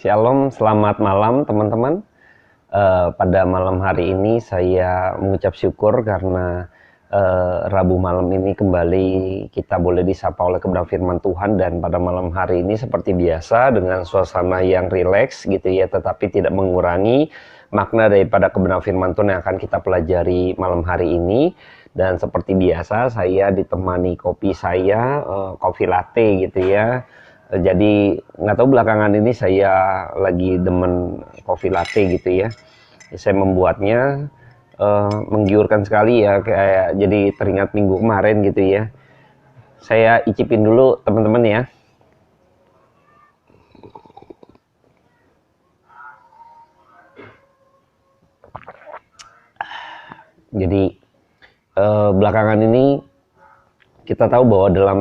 Shalom, selamat malam teman-teman. Pada malam hari ini saya mengucap syukur karena Rabu malam ini kembali kita boleh disapa oleh kebenaran firman Tuhan, dan pada malam hari ini seperti biasa dengan suasana yang rileks gitu ya, tetapi tidak mengurangi makna daripada kebenaran firman Tuhan yang akan kita pelajari malam hari ini. Dan seperti biasa saya ditemani kopi saya, kopi latte gitu ya. Jadi nggak tahu belakangan ini saya lagi demen kopi latte gitu ya. Saya membuatnya menggiurkan sekali ya, kayak jadi teringat minggu kemarin gitu ya. Saya icipin dulu teman-teman ya. Jadi belakangan ini kita tahu bahwa dalam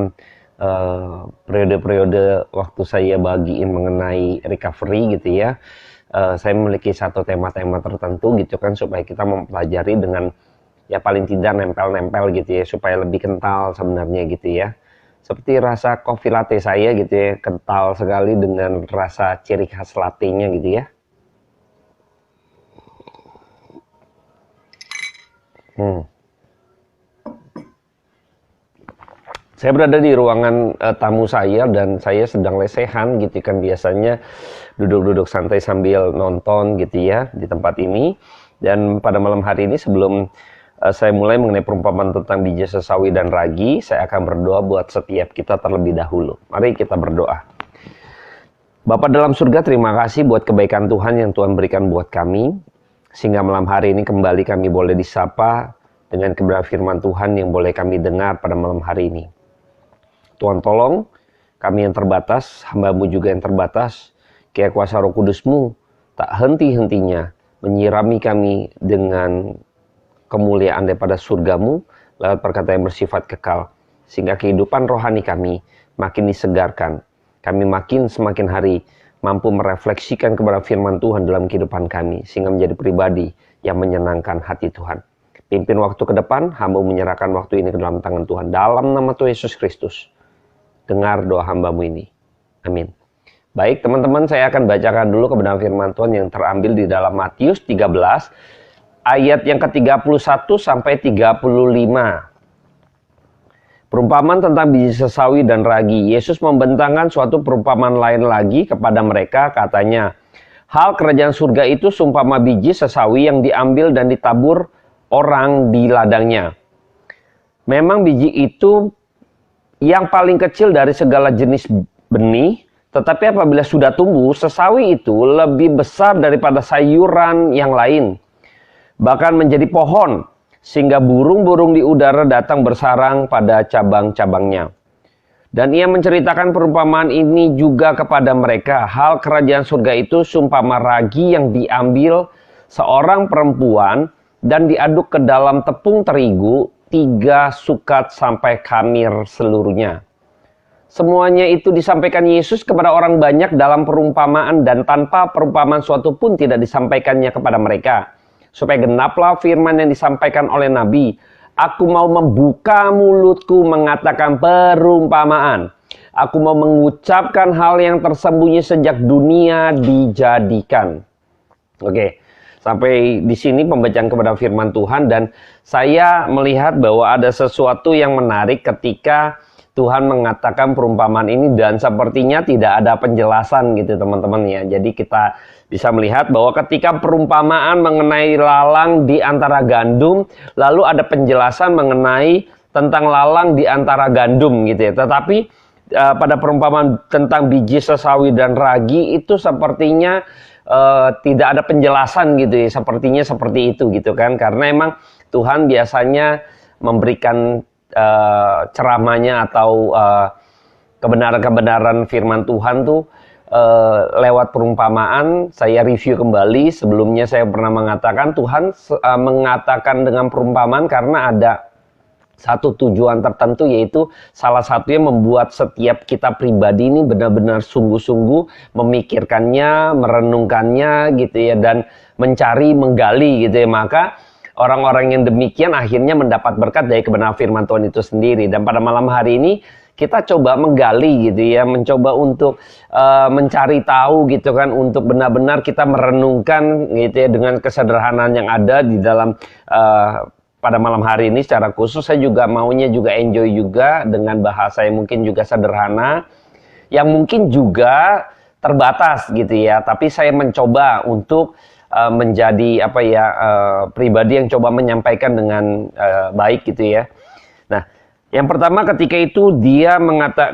periode-periode waktu saya bagiin mengenai recovery gitu ya, saya memiliki satu tema-tema tertentu gitu kan, supaya kita mempelajari dengan ya paling tidak nempel-nempel gitu ya, supaya lebih kental sebenarnya gitu ya. Seperti rasa coffee latte saya gitu ya, kental sekali dengan rasa ciri khas latte-nya gitu ya. Saya berada di ruangan tamu saya dan saya sedang lesehan gitu kan, biasanya duduk-duduk santai sambil nonton gitu ya di tempat ini. Dan pada malam hari ini sebelum saya mulai mengenai perumpamaan tentang biji sesawi dan ragi, saya akan berdoa buat setiap kita terlebih dahulu. Mari kita berdoa. Bapa dalam surga, terima kasih buat kebaikan Tuhan yang Tuhan berikan buat kami, sehingga malam hari ini kembali kami boleh disapa dengan kebenaran firman Tuhan yang boleh kami dengar pada malam hari ini. Tuhan tolong kami yang terbatas, hamba-Mu juga yang terbatas, kiranya kuasa Roh Kudus-Mu tak henti-hentinya menyirami kami dengan kemuliaan daripada surga-Mu lewat perkataan yang bersifat kekal, sehingga kehidupan rohani kami makin disegarkan. Kami semakin hari mampu merefleksikan kebenaran firman Tuhan dalam kehidupan kami, sehingga menjadi pribadi yang menyenangkan hati Tuhan. Pimpin waktu ke depan, hamba menyerahkan waktu ini ke dalam tangan Tuhan. Dalam nama Tuhan Yesus Kristus, dengar doa hamba-Mu ini. Amin. Baik teman-teman, saya akan bacakan dulu kebenaran firman Tuhan yang terambil di dalam Matius 13, ayat yang ke-31 sampai 35. Perumpamaan tentang biji sesawi dan ragi. Yesus membentangkan suatu perumpamaan lain lagi kepada mereka, katanya, hal kerajaan surga itu seumpama biji sesawi yang diambil dan ditabur orang di ladangnya. Memang biji itu yang paling kecil dari segala jenis benih, tetapi apabila sudah tumbuh, sesawi itu lebih besar daripada sayuran yang lain, bahkan menjadi pohon, sehingga burung-burung di udara datang bersarang pada cabang-cabangnya. Dan ia menceritakan perumpamaan ini juga kepada mereka, hal kerajaan surga itu seumpama ragi yang diambil seorang perempuan dan diaduk ke dalam tepung terigu 3 sukat sampai khamir seluruhnya. Semuanya itu disampaikan Yesus kepada orang banyak dalam perumpamaan, dan tanpa perumpamaan suatu pun tidak disampaikannya kepada mereka, supaya genaplah firman yang disampaikan oleh Nabi, aku mau membuka mulutku mengatakan perumpamaan. Aku mau mengucapkan hal yang tersembunyi sejak dunia dijadikan. Oke. Sampai di sini pembacaan kepada firman Tuhan, dan saya melihat bahwa ada sesuatu yang menarik ketika Tuhan mengatakan perumpamaan ini, dan sepertinya tidak ada penjelasan gitu teman-teman ya. Jadi kita bisa melihat bahwa ketika perumpamaan mengenai lalang di antara gandum, lalu ada penjelasan mengenai tentang lalang di antara gandum gitu ya. Tetapi pada perumpamaan tentang biji sesawi dan ragi itu sepertinya tidak ada penjelasan gitu ya, sepertinya seperti itu gitu kan, karena emang Tuhan biasanya memberikan ceramahnya atau kebenaran-kebenaran firman Tuhan tuh lewat perumpamaan. Saya review kembali, sebelumnya saya pernah mengatakan Tuhan mengatakan dengan perumpamaan karena ada satu tujuan tertentu, yaitu salah satunya membuat setiap kita pribadi ini benar-benar sungguh-sungguh memikirkannya, merenungkannya gitu ya, dan mencari, menggali gitu ya. Maka orang-orang yang demikian akhirnya mendapat berkat dari kebenaran firman Tuhan itu sendiri. Dan pada malam hari ini kita coba menggali gitu ya, mencoba untuk mencari tahu gitu kan, untuk benar-benar kita merenungkan gitu ya dengan kesederhanaan yang ada di dalam pada malam hari ini. Secara khusus saya juga maunya juga enjoy juga dengan bahasa yang mungkin juga sederhana, yang mungkin juga terbatas gitu ya, tapi saya mencoba untuk menjadi pribadi yang coba menyampaikan dengan baik gitu ya. Nah, yang pertama ketika itu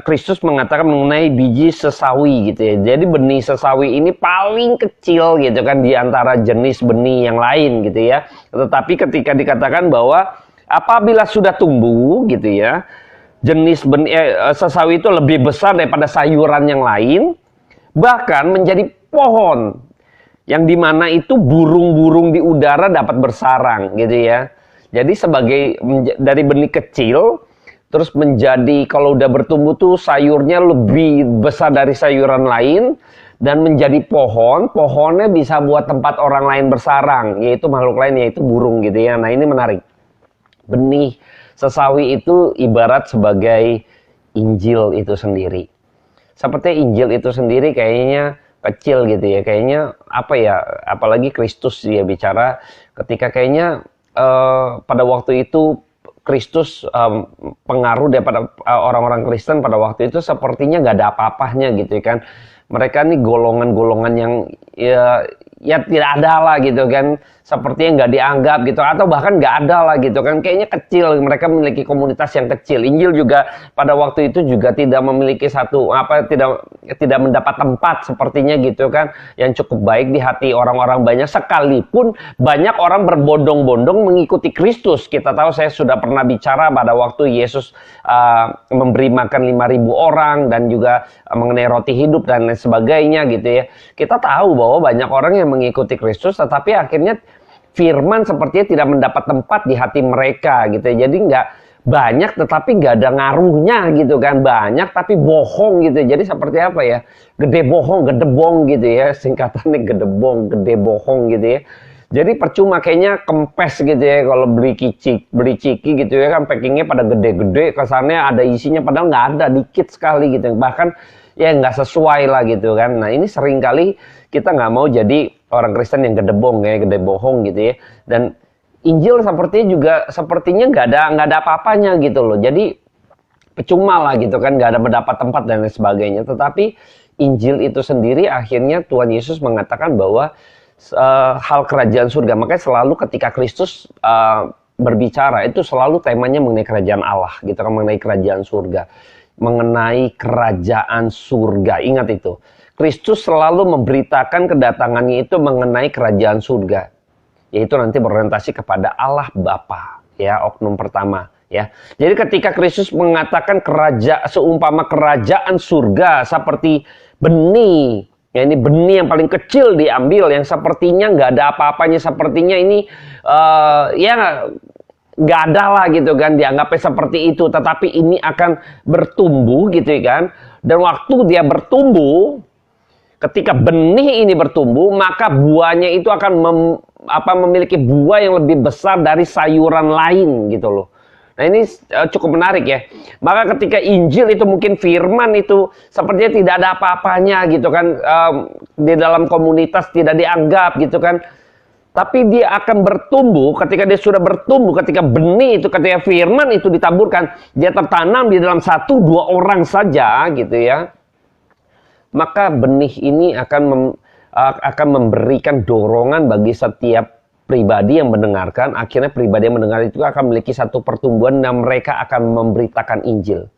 Kristus mengatakan mengenai biji sesawi gitu ya. Jadi benih sesawi ini paling kecil gitu kan di antara jenis benih yang lain gitu ya. Tetapi ketika dikatakan bahwa apabila sudah tumbuh gitu ya, jenis benih sesawi itu lebih besar daripada sayuran yang lain, bahkan menjadi pohon yang dimana itu burung-burung di udara dapat bersarang gitu ya. Jadi dari benih kecil terus menjadi, kalau udah bertumbuh tuh sayurnya lebih besar dari sayuran lain dan menjadi pohonnya bisa buat tempat orang lain bersarang, yaitu makhluk lain, yaitu burung gitu ya. Nah, ini menarik. Benih sesawi itu ibarat sebagai Injil itu sendiri. Seperti Injil itu sendiri kayaknya kecil gitu ya, kayaknya apalagi Kristus dia bicara ketika kayaknya pada waktu itu Kristus pengaruh daripada orang-orang Kristen pada waktu itu sepertinya nggak ada apa-apanya gitu kan. Mereka nih golongan-golongan yang ya tidak ada lah gitu kan, sepertinya nggak dianggap gitu, atau bahkan nggak ada lah gitu kan, kayaknya kecil, mereka memiliki komunitas yang kecil. Injil juga pada waktu itu juga tidak memiliki tidak mendapat tempat sepertinya gitu kan, yang cukup baik di hati orang-orang banyak, sekalipun banyak orang berbondong-bondong mengikuti Kristus. Kita tahu, saya sudah pernah bicara pada waktu Yesus memberi makan 5.000 orang dan juga mengenai roti hidup dan lain sebagainya gitu ya. Kita tahu bahwa banyak orang yang mengikuti Kristus, tetapi akhirnya firman sepertinya tidak mendapat tempat di hati mereka gitu ya. Jadi nggak banyak tetapi nggak ada ngaruhnya gitu kan, banyak tapi bohong gitu. Jadi seperti apa ya, gede bohong, gedebong gitu ya, singkatannya gedebong, gede bohong gitu ya. Jadi percuma, kayaknya kempes gitu ya kalau beli ciki gitu ya kan, packingnya pada gede-gede, kesannya ada isinya padahal nggak ada, dikit sekali gitu, bahkan ya nggak sesuai lah gitu kan. Nah, ini sering kali kita nggak mau jadi orang Kristen yang gedebong ya, gede bohong gitu ya. Dan Injil sepertinya nggak ada apa-apanya gitu loh. Jadi percuma lah gitu kan, nggak ada mendapat tempat dan lain sebagainya. Tetapi Injil itu sendiri akhirnya Tuhan Yesus mengatakan bahwa hal kerajaan surga. Makanya selalu ketika Kristus berbicara itu selalu temanya mengenai kerajaan Allah gitu kan, mengenai kerajaan surga, mengenai kerajaan surga. Ingat itu, Kristus selalu memberitakan kedatangannya itu mengenai kerajaan surga, yaitu nanti berorientasi kepada Allah Bapa ya, oknum pertama ya. Jadi ketika Kristus mengatakan seumpama kerajaan surga seperti benih, ya ini benih yang paling kecil diambil, yang sepertinya nggak ada apa-apanya, sepertinya ini ya nggak ada lah gitu kan, dianggapnya seperti itu, tetapi ini akan bertumbuh gitu kan. Dan waktu dia bertumbuh, ketika benih ini bertumbuh, maka buahnya itu akan memiliki buah yang lebih besar dari sayuran lain gitu loh. Nah, ini cukup menarik ya. Maka ketika Injil itu mungkin firman itu sepertinya tidak ada apa-apanya gitu kan, di dalam komunitas tidak dianggap gitu kan. Tapi dia akan bertumbuh, ketika dia sudah bertumbuh, ketika benih itu, ketika firman itu ditaburkan, dia tertanam di dalam 1-2 orang saja gitu ya. Maka benih ini akan memberikan dorongan bagi setiap pribadi yang mendengarkan. Akhirnya pribadi yang mendengar itu akan memiliki satu pertumbuhan dan mereka akan memberitakan Injil.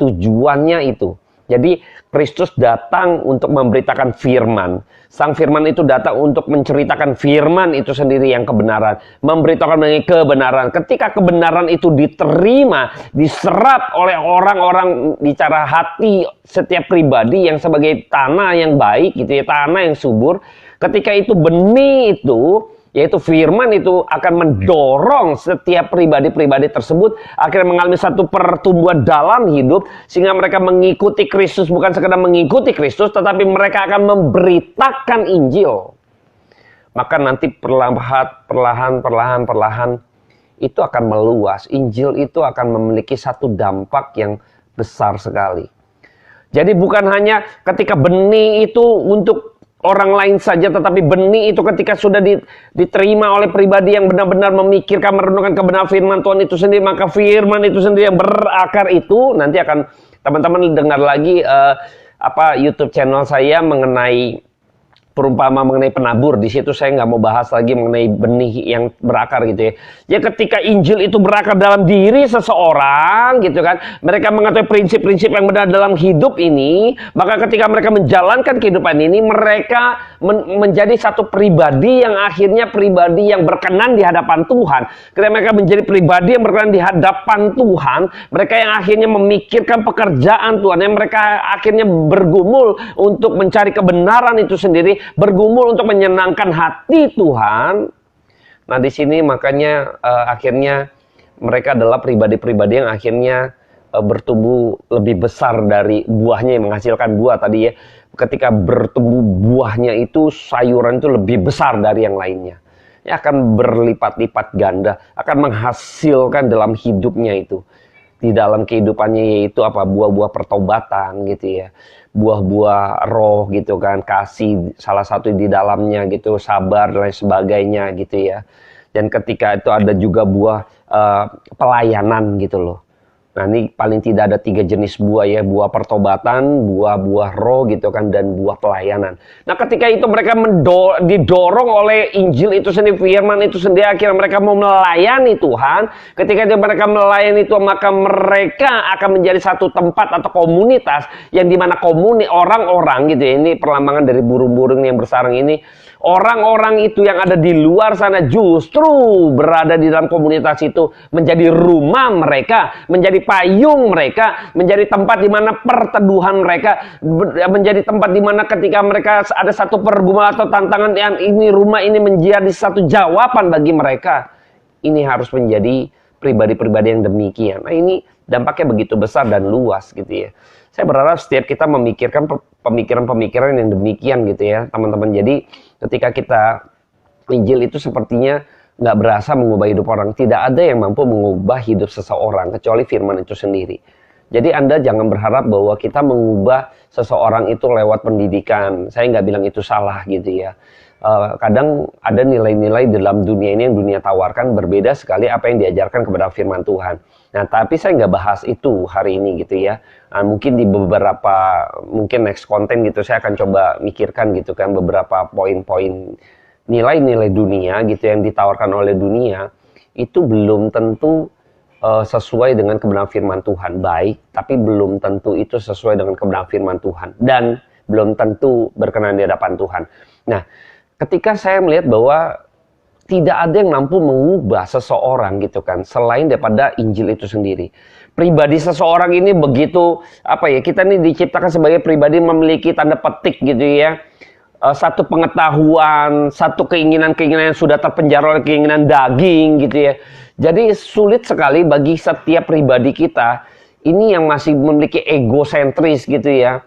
Tujuannya itu. Jadi Kristus datang untuk memberitakan firman. Sang firman itu datang untuk menceritakan firman itu sendiri yang kebenaran. Memberitakan mengenai kebenaran. Ketika kebenaran itu diterima, diserap oleh orang-orang bicara hati setiap pribadi yang sebagai tanah yang baik gitu ya, tanah yang subur. Ketika itu benih itu, yaitu firman itu akan mendorong setiap pribadi-pribadi tersebut akhirnya mengalami satu pertumbuhan dalam hidup, sehingga mereka mengikuti Kristus, bukan sekedar mengikuti Kristus, tetapi mereka akan memberitakan Injil. Maka nanti perlahan itu akan meluas. Injil itu akan memiliki satu dampak yang besar sekali. Jadi bukan hanya ketika benih itu untuk orang lain saja, tetapi benih itu ketika sudah diterima oleh pribadi yang benar-benar memikirkan, merenungkan kebenaran firman Tuhan itu sendiri, maka firman itu sendiri yang berakar itu nanti akan teman-teman dengar lagi YouTube channel saya mengenai perumpamaan mengenai penabur. Di situ saya nggak mau bahas lagi mengenai benih yang berakar gitu ya. Ya ketika Injil itu berakar dalam diri seseorang gitu kan, mereka mengetahui prinsip-prinsip yang benar dalam hidup ini, maka ketika mereka menjalankan kehidupan ini, mereka menjadi satu pribadi yang akhirnya pribadi yang berkenan di hadapan Tuhan. Ketika mereka menjadi pribadi yang berkenan di hadapan Tuhan, mereka yang akhirnya memikirkan pekerjaan Tuhan, yang mereka akhirnya bergumul untuk mencari kebenaran itu sendiri, bergumul untuk menyenangkan hati Tuhan. Nah di sini makanya akhirnya mereka adalah pribadi-pribadi yang akhirnya bertumbuh lebih besar dari buahnya yang menghasilkan buah tadi ya. Ketika bertumbuh buahnya itu sayuran itu lebih besar dari yang lainnya. Ya akan berlipat-lipat ganda, akan menghasilkan dalam hidupnya itu. Di dalam kehidupannya yaitu apa? Buah-buah pertobatan gitu ya. Buah-buah roh gitu kan, kasih salah satu di dalamnya gitu, sabar dan lain sebagainya gitu ya. Dan ketika itu ada juga buah pelayanan gitu loh. Nah ini paling tidak ada 3 jenis buah ya, buah pertobatan, buah-buah roh gitu kan, dan buah pelayanan. Nah ketika itu mereka didorong oleh Injil itu sendiri, firman itu sendiri, akhirnya mereka mau melayani Tuhan. Ketika itu mereka melayani Tuhan, maka mereka akan menjadi satu tempat atau komunitas yang dimana orang-orang gitu ya, ini perlambangan dari burung-burung yang bersarang ini. Orang-orang itu yang ada di luar sana justru berada di dalam komunitas itu menjadi rumah mereka, menjadi payung mereka, menjadi tempat di mana perteduhan mereka, menjadi tempat di mana ketika mereka ada satu pergumulan atau tantangan yang ini, rumah ini menjadi satu jawaban bagi mereka. Ini harus menjadi pribadi-pribadi yang demikian. Nah ini dampaknya begitu besar dan luas gitu ya. Saya berharap setiap kita memikirkan pemikiran-pemikiran yang demikian gitu ya teman-teman. Jadi ketika kita Injil itu sepertinya nggak berasa mengubah hidup orang. Tidak ada yang mampu mengubah hidup seseorang kecuali firman itu sendiri. Jadi Anda jangan berharap bahwa kita mengubah seseorang itu lewat pendidikan. Saya nggak bilang itu salah gitu ya. Kadang ada nilai-nilai dalam dunia ini yang dunia tawarkan berbeda sekali apa yang diajarkan kepada firman Tuhan. Nah tapi saya nggak bahas itu hari ini gitu ya. Mungkin di beberapa, mungkin next konten gitu saya akan coba mikirkan gitu kan beberapa poin-poin nilai-nilai dunia gitu yang ditawarkan oleh dunia itu belum tentu sesuai dengan kebenaran firman Tuhan. Baik, tapi belum tentu itu sesuai dengan kebenaran firman Tuhan dan belum tentu berkenan di hadapan Tuhan. Nah ketika saya melihat bahwa tidak ada yang mampu mengubah seseorang gitu kan selain daripada Injil itu sendiri. Pribadi seseorang ini begitu kita nih diciptakan sebagai pribadi memiliki tanda petik gitu ya. Satu pengetahuan, satu keinginan-keinginan yang sudah terpenjara oleh keinginan daging gitu ya. Jadi sulit sekali bagi setiap pribadi kita ini yang masih memiliki egosentris gitu ya.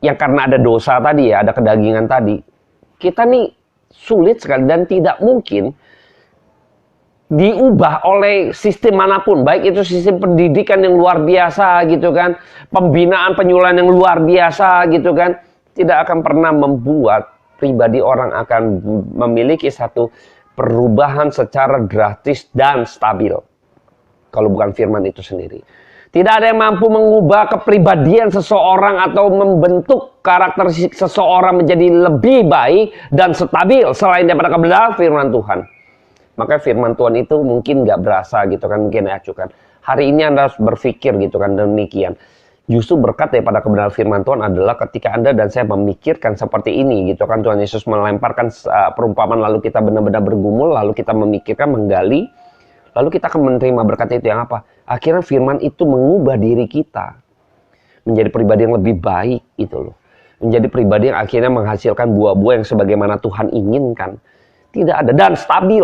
Yang karena ada dosa tadi ya, ada kedagingan tadi. Kita nih sulit sekali dan tidak mungkin diubah oleh sistem manapun, baik itu sistem pendidikan yang luar biasa gitu kan, pembinaan penyuluhan yang luar biasa gitu kan, tidak akan pernah membuat pribadi orang akan memiliki satu perubahan secara drastis dan stabil kalau bukan firman itu sendiri. Tidak ada yang mampu mengubah kepribadian seseorang atau membentuk karakteristik seseorang menjadi lebih baik dan stabil selain daripada kebenaran firman Tuhan. Maka firman Tuhan itu mungkin nggak berasa gitu kan, mungkin acukan. Hari ini Anda harus berpikir gitu kan demikian. Justru berkat daripada kebenaran firman Tuhan adalah ketika Anda dan saya memikirkan seperti ini gitu kan, Tuhan Yesus melemparkan perumpamaan lalu kita benar-benar bergumul, lalu kita memikirkan, menggali, lalu kita akan menerima berkat itu yang apa? Akhirnya firman itu mengubah diri kita menjadi pribadi yang lebih baik gitu loh. Menjadi pribadi yang akhirnya menghasilkan buah-buah yang sebagaimana Tuhan inginkan. Tidak ada dan stabil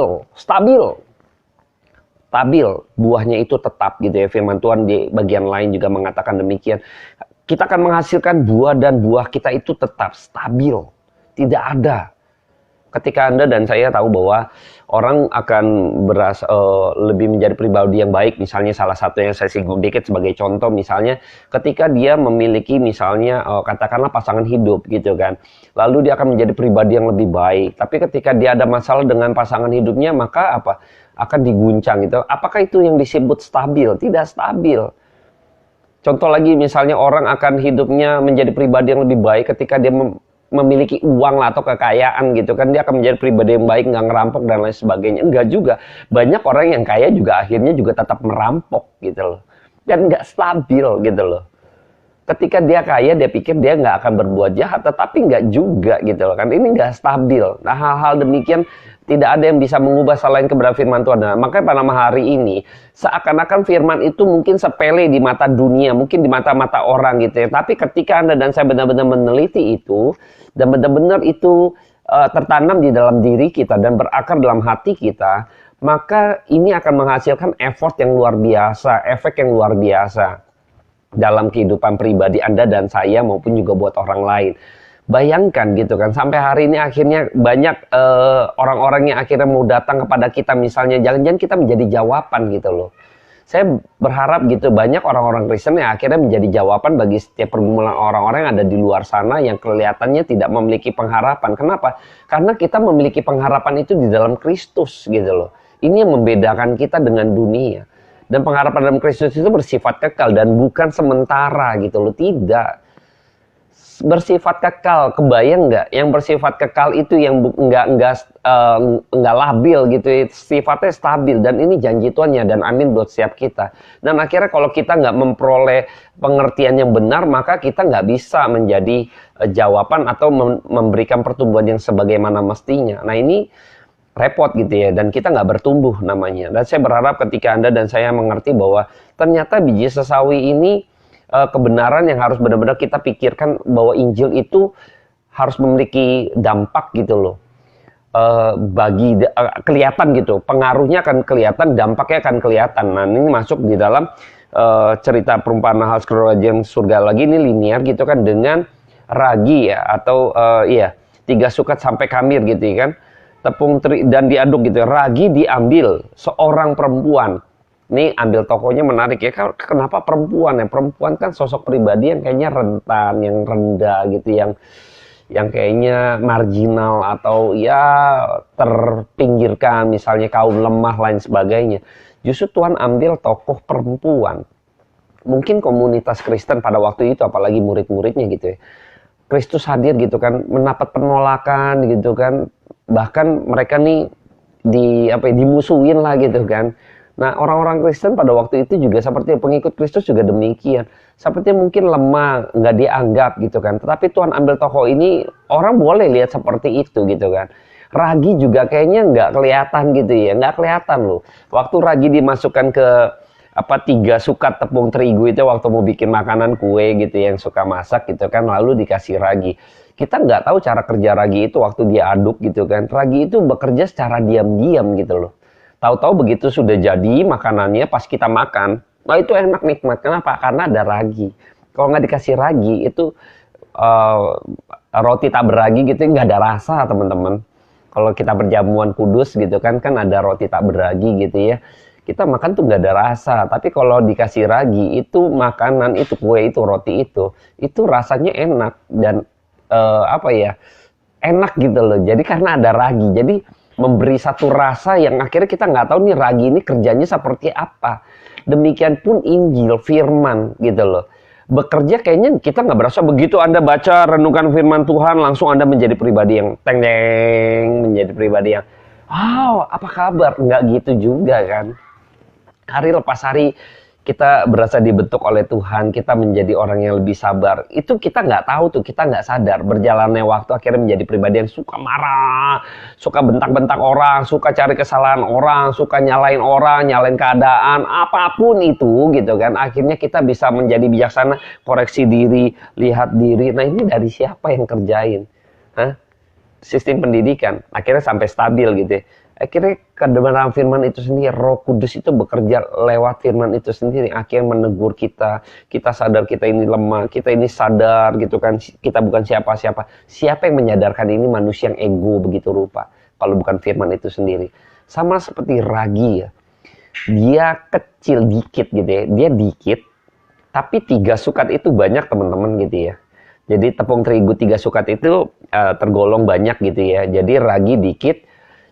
buahnya itu tetap gitu ya. Firman Tuhan di bagian lain juga mengatakan demikian. Kita akan menghasilkan buah dan buah kita itu tetap stabil. Tidak ada Ketika Anda dan saya tahu bahwa orang akan lebih menjadi pribadi yang baik, misalnya salah satu yang saya singgung dikit sebagai contoh, misalnya ketika dia memiliki misalnya katakanlah pasangan hidup gitu kan, lalu dia akan menjadi pribadi yang lebih baik. Tapi ketika dia ada masalah dengan pasangan hidupnya, maka apa? Akan diguncang gitu. Apakah itu yang disebut stabil? Tidak stabil. Contoh lagi misalnya orang akan hidupnya menjadi pribadi yang lebih baik ketika dia memiliki uang lah atau kekayaan gitu kan, dia akan menjadi pribadi yang baik, nggak ngerampok dan lain sebagainya. Enggak juga, banyak orang yang kaya juga akhirnya juga tetap merampok gitu loh, dan nggak stabil gitu loh. Ketika dia kaya dia pikir dia nggak akan berbuat jahat, tetapi nggak juga gitu loh kan, ini nggak stabil. Nah, hal-hal demikian tidak ada yang bisa mengubah selain kebenaran firman Tuhan. Nah, makanya pada hari ini seakan-akan firman itu mungkin sepele di mata dunia, mungkin di mata-mata orang gitu ya. Tapi ketika Anda dan saya benar-benar meneliti itu dan benar-benar itu tertanam di dalam diri kita dan berakar dalam hati kita, maka ini akan menghasilkan effort yang luar biasa, efek yang luar biasa dalam kehidupan pribadi Anda dan saya maupun juga buat orang lain. Bayangkan gitu kan, sampai hari ini akhirnya banyak orang-orang yang akhirnya mau datang kepada kita, misalnya jangan-jangan kita menjadi jawaban gitu loh. Saya berharap gitu banyak orang-orang Kristen yang akhirnya menjadi jawaban bagi setiap pergumulan orang-orang yang ada di luar sana yang kelihatannya tidak memiliki pengharapan. Kenapa? Karena kita memiliki pengharapan itu di dalam Kristus gitu loh. Ini yang membedakan kita dengan dunia. Dan pengharapan dalam Kristus itu bersifat kekal dan bukan sementara gitu loh. Tidak. Bersifat kekal, kebayang nggak? Yang bersifat kekal itu yang nggak labil gitu, sifatnya stabil, dan ini janji Tuhannya dan amin buat setiap kita. Dan akhirnya kalau kita nggak memperoleh pengertian yang benar, maka kita nggak bisa menjadi jawaban atau memberikan pertumbuhan yang sebagaimana mestinya. Nah, ini repot gitu ya, dan kita nggak bertumbuh namanya. Dan saya berharap ketika Anda dan saya mengerti bahwa ternyata biji sesawi ini kebenaran yang harus benar-benar kita pikirkan, bahwa Injil itu harus memiliki dampak gitu loh, bagi kelihatan gitu, pengaruhnya akan kelihatan, dampaknya akan kelihatan. Nah, ini masuk di dalam cerita perumpamaan hal kerajaan surga lagi, ini linear gitu kan, dengan ragi ya, atau 3 sukat sampai kamir gitu kan, tepung dan diaduk gitu. Ragi diambil seorang perempuan. Ini ambil tokohnya menarik ya. Kenapa perempuan ya? Perempuan kan sosok pribadi yang kayaknya rentan, yang rendah gitu, yang kayaknya marginal atau ya terpinggirkan, misalnya kaum lemah lain sebagainya. Justru Tuhan ambil tokoh perempuan. Mungkin komunitas Kristen pada waktu itu, apalagi murid-muridnya gitu ya, Kristus hadir gitu kan, mendapat penolakan gitu kan, bahkan mereka nih dimusuhin lah gitu kan. Nah, orang-orang Kristen pada waktu itu juga seperti pengikut Kristus juga demikian. Seperti mungkin lemah, nggak dianggap gitu kan. Tetapi Tuhan ambil tokoh ini, orang boleh lihat seperti itu gitu kan. Ragi juga kayaknya nggak kelihatan gitu ya, nggak kelihatan loh. Waktu ragi dimasukkan ke 3 sukat tepung terigu itu waktu mau bikin makanan kue gitu yang suka masak gitu kan, lalu dikasih ragi. Kita nggak tahu cara kerja ragi itu waktu dia aduk gitu kan. Ragi itu bekerja secara diam-diam gitu loh. Tahu-tahu begitu sudah jadi makanannya, pas kita makan, nah itu enak, nikmat. Kenapa? Karena ada ragi. Kalau nggak dikasih ragi, itu roti tak beragi gitu, nggak ada rasa teman-teman. Kalau kita berjamuan kudus gitu kan ada roti tak beragi gitu ya. Kita makan tuh nggak ada rasa. Tapi kalau dikasih ragi, itu makanan, itu kue, itu roti itu rasanya enak. Dan enak gitu loh. Jadi karena ada ragi. Jadi memberi satu rasa yang akhirnya kita nggak tahu nih ragi ini kerjanya seperti apa. Demikian pun Injil, firman gitu loh. Bekerja kayaknya kita nggak berasa, begitu Anda baca renungkan firman Tuhan, langsung Anda menjadi pribadi yang menjadi pribadi yang apa kabar? Nggak gitu juga kan. Hari lepas hari kita berasa dibentuk oleh Tuhan, kita menjadi orang yang lebih sabar. Itu kita nggak tahu tuh, kita nggak sadar. Berjalannya waktu akhirnya menjadi pribadi yang suka marah, suka bentak-bentak orang, suka cari kesalahan orang, suka nyalain orang, nyalain keadaan, apapun itu gitu kan. Akhirnya kita bisa menjadi bijaksana, koreksi diri, lihat diri. Nah, ini dari siapa yang kerjain? Sistem pendidikan. Akhirnya sampai stabil gitu ya. Akhirnya kebenaran firman itu sendiri, Roh Kudus itu bekerja lewat firman itu sendiri, akhirnya menegur kita. Kita sadar kita ini lemah, kita ini sadar gitu kan, kita bukan siapa-siapa. Siapa yang menyadarkan ini manusia yang ego begitu rupa, kalau bukan firman itu sendiri. Sama seperti ragi ya, dia kecil dikit gitu ya, dia dikit, tapi 3 sukat itu banyak teman-teman gitu ya. Jadi tepung terigu 3 sukat itu tergolong banyak gitu ya. Jadi ragi dikit,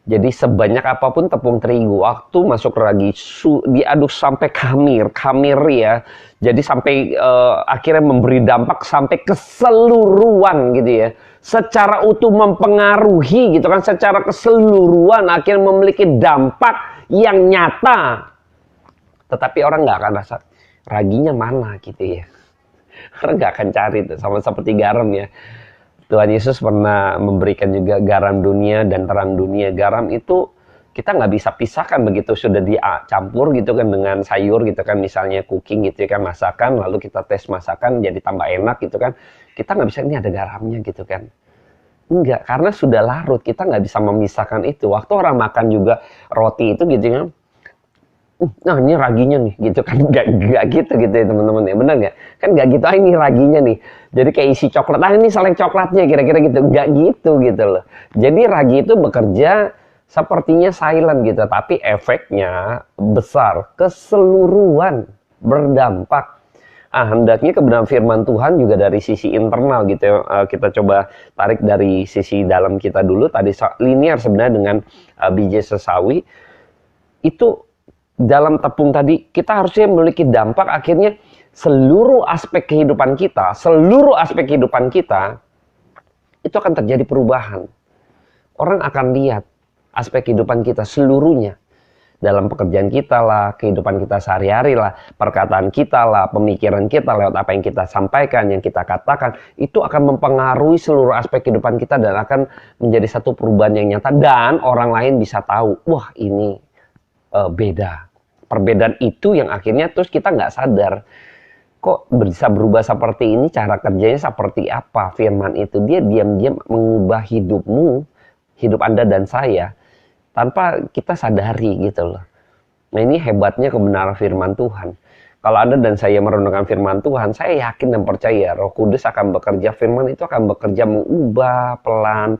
jadi sebanyak apapun tepung terigu, waktu masuk ragi diaduk sampai khamir ya. Jadi sampai akhirnya memberi dampak sampai keseluruhan gitu ya. Secara utuh mempengaruhi gitu kan, secara keseluruhan akhirnya memiliki dampak yang nyata. Tetapi orang nggak akan rasa raginya mana gitu ya. Orang nggak akan cari tuh, sama seperti garam ya. Tuhan Yesus pernah memberikan juga garam dunia dan terang dunia. Garam itu kita nggak bisa pisahkan begitu sudah dicampur gitu kan dengan sayur gitu kan, misalnya cooking gitu kan, masakan, lalu kita tes masakan jadi tambah enak gitu kan. Kita nggak bisa, ini ada garamnya gitu kan. Enggak, karena sudah larut, kita nggak bisa memisahkan itu. Waktu orang makan juga roti itu gitu kan, nah ini raginya nih gitu kan, nggak gitu ya teman-teman ya, benar nggak? Kan nggak gitu, ini raginya nih, jadi kayak isi coklat, ini seleng coklatnya kira-kira gitu, nggak gitu loh. Jadi ragi itu bekerja sepertinya silent gitu, tapi efeknya besar, keseluruhan, berdampak. Hendaknya kebenaran firman Tuhan juga dari sisi internal gitu ya. Kita coba tarik dari sisi dalam kita dulu, tadi linear sebenarnya dengan biji sesawi itu. Dalam tepung tadi, kita harusnya memiliki dampak akhirnya seluruh aspek kehidupan kita, itu akan terjadi perubahan. Orang akan lihat aspek kehidupan kita seluruhnya. Dalam pekerjaan kita lah, kehidupan kita sehari-hari lah, perkataan kita lah, pemikiran kita lewat apa yang kita sampaikan, yang kita katakan, itu akan mempengaruhi seluruh aspek kehidupan kita dan akan menjadi satu perubahan yang nyata. Dan orang lain bisa tahu, wah ini beda. Perbedaan itu yang akhirnya terus kita nggak sadar, kok bisa berubah seperti ini, cara kerjanya seperti apa. Firman itu dia diam-diam mengubah hidupmu, hidup Anda dan saya, tanpa kita sadari gitu loh. Nah ini hebatnya kebenaran firman Tuhan. Kalau Anda dan saya merenungkan firman Tuhan, saya yakin dan percaya Roh Kudus akan bekerja, firman itu akan bekerja mengubah pelan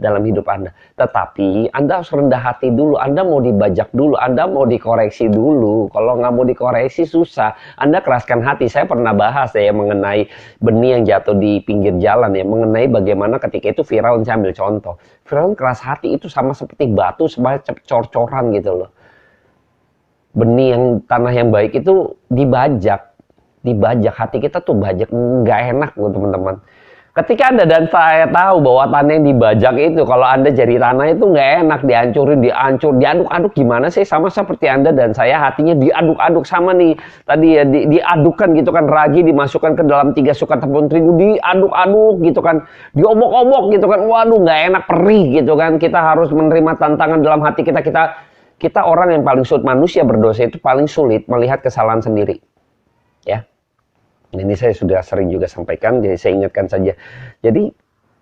dalam hidup Anda. Tetapi Anda harus rendah hati dulu, Anda mau dibajak dulu, Anda mau dikoreksi dulu. Kalau nggak mau dikoreksi susah, Anda keraskan hati. Saya pernah bahas ya mengenai benih yang jatuh di pinggir jalan ya, mengenai bagaimana ketika itu Firaun, saya ambil contoh. Firaun keras hati itu sama seperti batu, sebagai cor-coran gitu loh. Benih yang tanah yang baik itu dibajak hati kita tuh bajak, nggak enak loh teman-teman. Ketika Anda dan saya tahu bahwa tanah yang dibajak itu, kalau Anda jadi tanah itu nggak enak, dihancurin, diaduk-aduk gimana sih, sama seperti Anda dan saya hatinya diaduk-aduk sama nih tadi ya, diadukkan gitu kan, ragi dimasukkan ke dalam 3 sukat tepung terigu, diaduk-aduk gitu kan, diobok-obok gitu kan, waduh nggak enak, perih gitu kan. Kita harus menerima tantangan dalam hati kita orang yang paling sulit, manusia berdosa itu paling sulit melihat kesalahan sendiri. Ya. Ini saya sudah sering juga sampaikan, jadi saya ingatkan saja. Jadi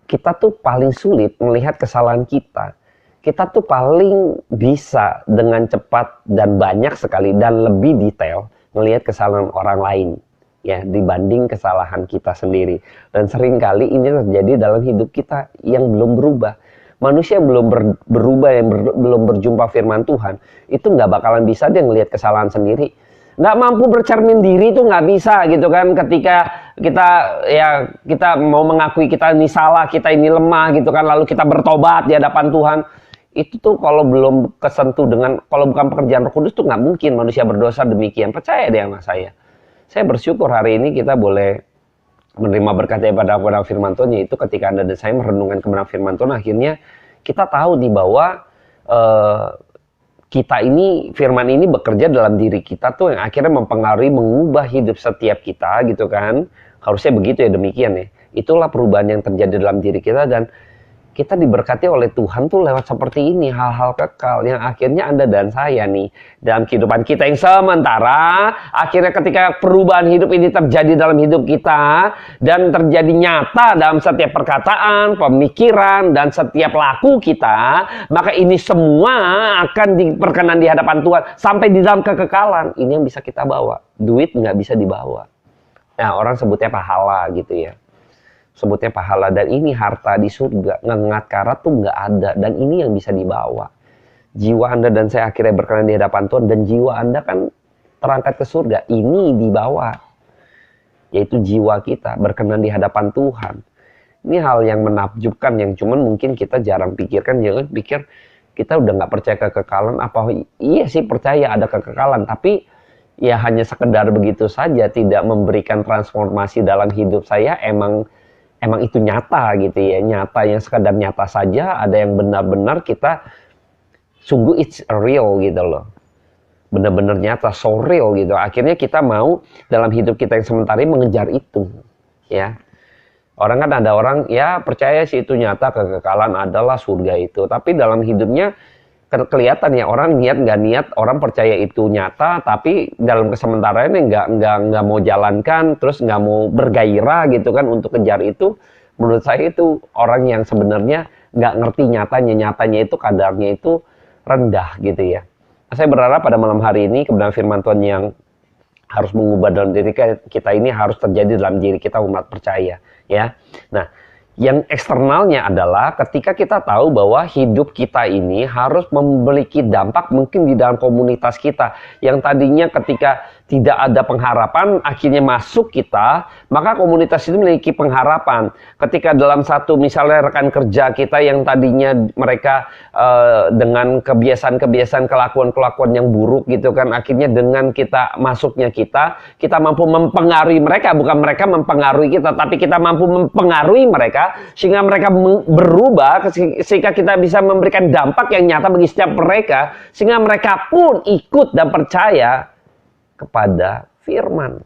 kita tuh paling sulit melihat kesalahan kita. Kita tuh paling bisa dengan cepat dan banyak sekali dan lebih detail melihat kesalahan orang lain ya dibanding kesalahan kita sendiri. Dan seringkali ini terjadi dalam hidup kita yang belum berubah. Manusia yang belum berubah, yang belum berjumpa firman Tuhan, itu nggak bakalan bisa dia ngelihat kesalahan sendiri. Nggak mampu bercermin diri itu nggak bisa gitu kan. Ketika kita mau mengakui kita ini salah, kita ini lemah gitu kan, lalu kita bertobat di hadapan Tuhan. Itu tuh kalau belum kesentuh dengan, kalau bukan pekerjaan Roh Kudus tuh nggak mungkin manusia berdosa demikian. Percaya deh sama saya. Saya bersyukur hari ini kita boleh menerima berkat daripada firman Tuhan, yaitu ketika Anda dan saya merenungkan kebenaran firman Tuhan, akhirnya kita tahu nih bahwa kita ini, firman ini bekerja dalam diri kita tuh yang akhirnya mempengaruhi, mengubah hidup setiap kita gitu kan. Harusnya begitu ya, demikian ya. Itulah perubahan yang terjadi dalam diri kita dan kita diberkati oleh Tuhan tuh lewat seperti ini, hal-hal kekal yang akhirnya Anda dan saya nih dalam kehidupan kita yang sementara, akhirnya ketika perubahan hidup ini terjadi dalam hidup kita dan terjadi nyata dalam setiap perkataan, pemikiran, dan setiap laku kita, maka ini semua akan diperkenan di hadapan Tuhan sampai di dalam kekekalan. Ini yang bisa kita bawa. Duit nggak bisa dibawa. Nah, orang sebutnya pahala gitu ya. Sebutnya pahala, dan ini harta di surga, ngengat karat tuh nggak ada, dan ini yang bisa dibawa. Jiwa Anda dan saya akhirnya berkenan di hadapan Tuhan, dan jiwa Anda kan terangkat ke surga, ini dibawa, yaitu jiwa kita berkenan di hadapan Tuhan. Ini hal yang menakjubkan, yang cuman mungkin kita jarang pikirkan. Jangan pikir kita udah nggak percaya kekekalan, apa iya sih percaya ada kekekalan, tapi ya hanya sekedar begitu saja, tidak memberikan transformasi dalam hidup saya. Emang itu nyata gitu ya, nyata yang sekedar nyata saja, ada yang benar-benar kita sungguh it's real gitu loh, benar-benar nyata, so real gitu. Akhirnya kita mau dalam hidup kita yang sementara ini mengejar itu ya. Orang kan ada orang ya percaya sih itu nyata, kekekalan adalah surga itu, tapi dalam hidupnya kelihatan ya, orang niat nggak niat, orang percaya itu nyata, tapi dalam kesementaraan ini nggak mau jalankan, terus nggak mau bergairah gitu kan untuk kejar itu. Menurut saya itu orang yang sebenarnya nggak ngerti nyatanya itu kadarnya itu rendah gitu ya. Saya berharap pada malam hari ini kebenaran firman Tuhan yang harus mengubah dalam diri kita ini harus terjadi dalam diri kita umat percaya ya. Nah, yang eksternalnya adalah ketika kita tahu bahwa hidup kita ini harus memiliki dampak mungkin di dalam komunitas kita. Yang tadinya ketika tidak ada pengharapan, akhirnya masuk kita, maka komunitas itu memiliki pengharapan. Ketika dalam satu misalnya rekan kerja kita yang tadinya mereka dengan kebiasaan-kebiasaan, kelakuan-kelakuan yang buruk gitu kan, akhirnya dengan kita masuknya kita mampu mempengaruhi mereka, bukan mereka mempengaruhi kita, tapi kita mampu mempengaruhi mereka sehingga mereka berubah, sehingga kita bisa memberikan dampak yang nyata bagi setiap mereka, sehingga mereka pun ikut dan percaya kepada firman.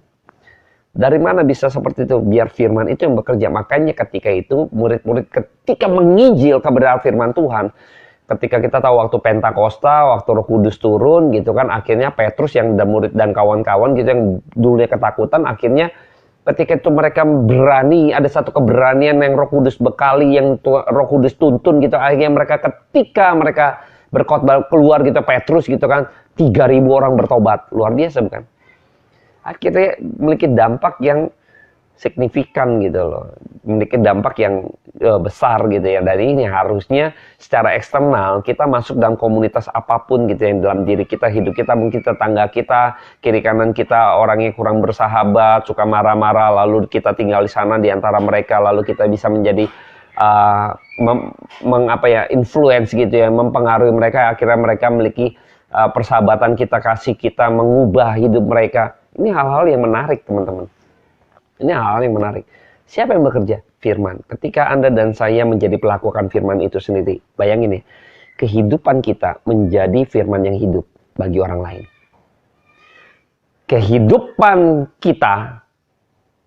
Dari mana bisa seperti itu? Biar firman itu yang bekerja. Makanya ketika itu murid-murid ketika menginjil kebenaran firman Tuhan, ketika kita tahu waktu Pentakosta, waktu Roh Kudus turun gitu kan, akhirnya Petrus yang murid dan kawan-kawan gitu yang dulunya ketakutan, akhirnya ketika itu mereka berani, ada satu keberanian yang Roh Kudus bekali, yang Roh Kudus tuntun gitu, akhirnya mereka ketika mereka berkhotbah keluar gitu, Petrus gitu kan, 3.000 orang bertobat. Luar biasa bukan? Akhirnya memiliki dampak yang signifikan gitu loh. Memiliki dampak yang besar gitu ya. Dari ini harusnya secara eksternal kita masuk dalam komunitas apapun gitu yang dalam diri kita, hidup kita, mungkin tetangga kita, kiri kanan kita orangnya kurang bersahabat, suka marah-marah, lalu kita tinggal di sana di antara mereka, lalu kita bisa menjadi influence gitu ya, mempengaruhi mereka, akhirnya mereka memiliki persahabatan kita, kasih kita, mengubah hidup mereka. Ini hal-hal yang menarik teman-teman. Ini hal-hal yang menarik. Siapa yang bekerja? Firman. Ketika Anda dan saya menjadi pelaku akan firman itu sendiri, bayangin ya, kehidupan kita menjadi firman yang hidup bagi orang lain. Kehidupan kita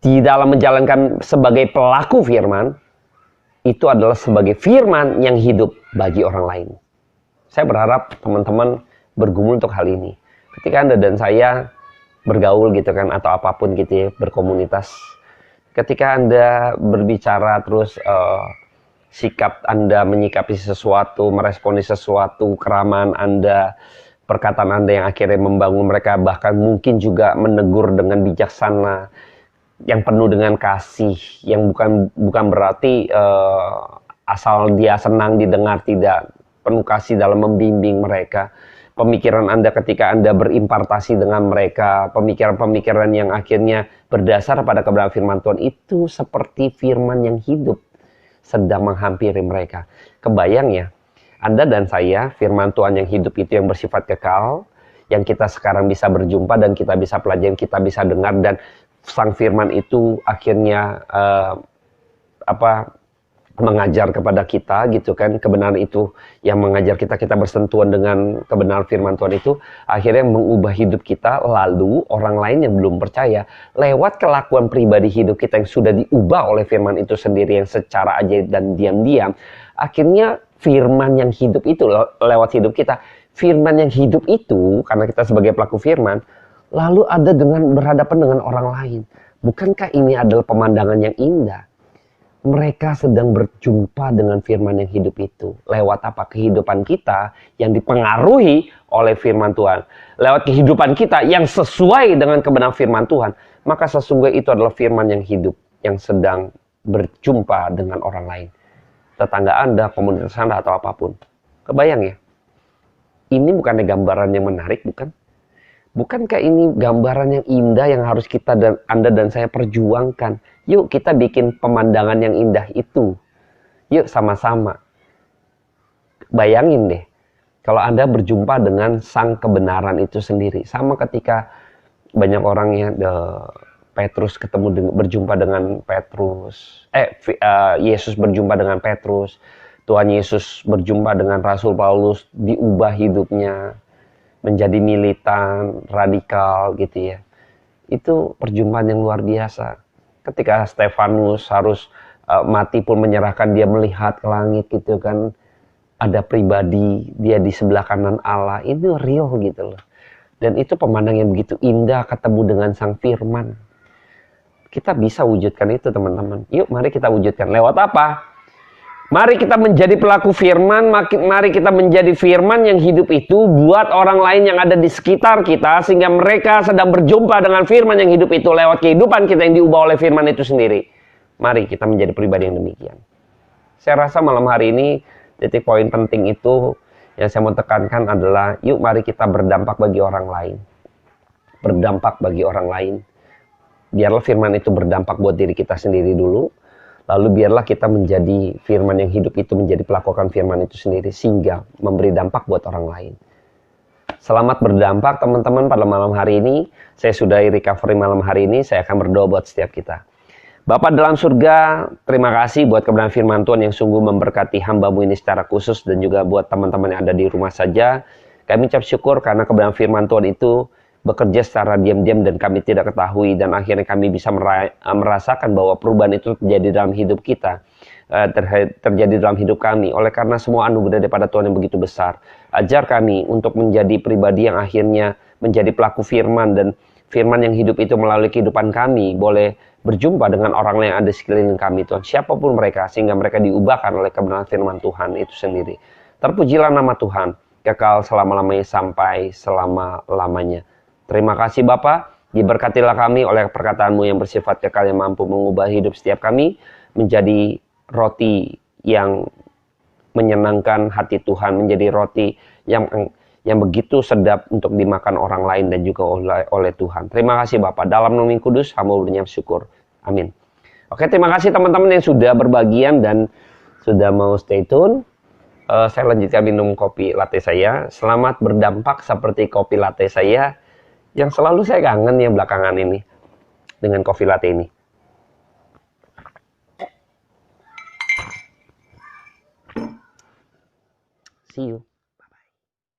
di dalam menjalankan sebagai pelaku firman, itu adalah sebagai firman yang hidup bagi orang lain. Saya berharap teman-teman bergumul untuk hal ini. Ketika Anda dan saya bergaul gitu kan, atau apapun gitu ya, berkomunitas, ketika Anda berbicara terus sikap Anda menyikapi sesuatu, meresponi sesuatu, keramahan Anda, perkataan Anda yang akhirnya membangun mereka, bahkan mungkin juga menegur dengan bijaksana, yang penuh dengan kasih, yang bukan berarti asal dia senang didengar, tidak, penuh kasih dalam membimbing mereka. Pemikiran Anda ketika Anda berimpartasi dengan mereka, pemikiran-pemikiran yang akhirnya berdasar pada kebenaran firman Tuhan, itu seperti firman yang hidup sedang menghampiri mereka. Kebayang ya, Anda dan saya, firman Tuhan yang hidup itu yang bersifat kekal, yang kita sekarang bisa berjumpa dan kita bisa pelajari, kita bisa dengar, dan sang firman itu akhirnya mengajar kepada kita gitu kan, kebenaran itu yang mengajar kita, kita bersentuhan dengan kebenaran firman Tuhan itu akhirnya mengubah hidup kita. Lalu orang lain yang belum percaya lewat kelakuan pribadi hidup kita yang sudah diubah oleh firman itu sendiri yang secara ajaib dan diam-diam, akhirnya firman yang hidup itu lewat hidup kita, firman yang hidup itu karena kita sebagai pelaku firman lalu ada dengan berhadapan dengan orang lain. Bukankah ini adalah pemandangan yang indah? Mereka sedang berjumpa dengan firman yang hidup itu. Lewat apa? Kehidupan kita yang dipengaruhi oleh firman Tuhan. Lewat kehidupan kita yang sesuai dengan kebenaran firman Tuhan. Maka sesungguhnya itu adalah firman yang hidup. Yang sedang berjumpa dengan orang lain. Tetangga Anda, komunitas Anda, atau apapun. Kebayang ya? Ini bukannya gambaran yang menarik, bukan? Bukankah ini gambaran yang indah yang harus kita dan Anda dan saya perjuangkan? Yuk kita bikin pemandangan yang indah itu. Yuk sama-sama. Bayangin deh, kalau Anda berjumpa dengan sang kebenaran itu sendiri. Sama ketika banyak orang ya, Petrus berjumpa dengan Petrus. Yesus berjumpa dengan Petrus. Tuhan Yesus berjumpa dengan Rasul Paulus, diubah hidupnya menjadi militan, radikal gitu ya. Itu perjumpaan yang luar biasa. Ketika Stefanus harus mati pun menyerahkan, dia melihat ke langit gitu kan. Ada pribadi, dia di sebelah kanan Allah. Itu real gitu loh. Dan itu pemandangan yang begitu indah ketemu dengan sang firman. Kita bisa wujudkan itu teman-teman. Yuk mari kita wujudkan. Lewat apa? Mari kita menjadi pelaku firman, mari kita menjadi firman yang hidup itu buat orang lain yang ada di sekitar kita, sehingga mereka sedang berjumpa dengan firman yang hidup itu lewat kehidupan kita yang diubah oleh firman itu sendiri. Mari kita menjadi pribadi yang demikian. Saya rasa malam hari ini titik poin penting itu yang saya mau tekankan adalah yuk mari kita berdampak bagi orang lain. Berdampak bagi orang lain. Biarlah firman itu berdampak buat diri kita sendiri dulu. Lalu biarlah kita menjadi firman yang hidup itu, menjadi pelakukan firman itu sendiri sehingga memberi dampak buat orang lain. Selamat berdampak teman-teman pada malam hari ini. Saya sudahi recovery malam hari ini, saya akan berdoa buat setiap kita. Bapa dalam surga, terima kasih buat kebenaran firman Tuhan yang sungguh memberkati hamba-Mu ini secara khusus dan juga buat teman-teman yang ada di rumah saja. Kami ucap syukur karena kebenaran firman Tuhan itu bekerja secara diam-diam dan kami tidak ketahui, dan akhirnya kami bisa merasakan bahwa perubahan itu terjadi dalam hidup kita, terjadi dalam hidup kami oleh karena semua anugerah daripada Tuhan yang begitu besar. Ajar kami untuk menjadi pribadi yang akhirnya menjadi pelaku firman, dan firman yang hidup itu melalui kehidupan kami boleh berjumpa dengan orang lain yang ada di sekeliling kami Tuhan, siapapun mereka, sehingga mereka diubahkan oleh kebenaran firman Tuhan itu sendiri. Terpujilah nama Tuhan kekal selama-lamanya sampai selama-lamanya. Terima kasih Bapa, diberkatilah kami oleh perkataan-Mu yang bersifat kekal yang mampu mengubah hidup setiap kami menjadi roti yang menyenangkan hati Tuhan, menjadi roti yang begitu sedap untuk dimakan orang lain dan juga oleh Tuhan. Terima kasih Bapa, dalam nama Kudus hamba bernyam syukur. Amin. Oke, terima kasih teman-teman yang sudah berbagian dan sudah mau stay tune. Saya lanjutkan minum kopi latte saya. Selamat berdampak seperti kopi latte saya yang selalu saya kangen ya belakangan ini dengan kopi latte ini. See you.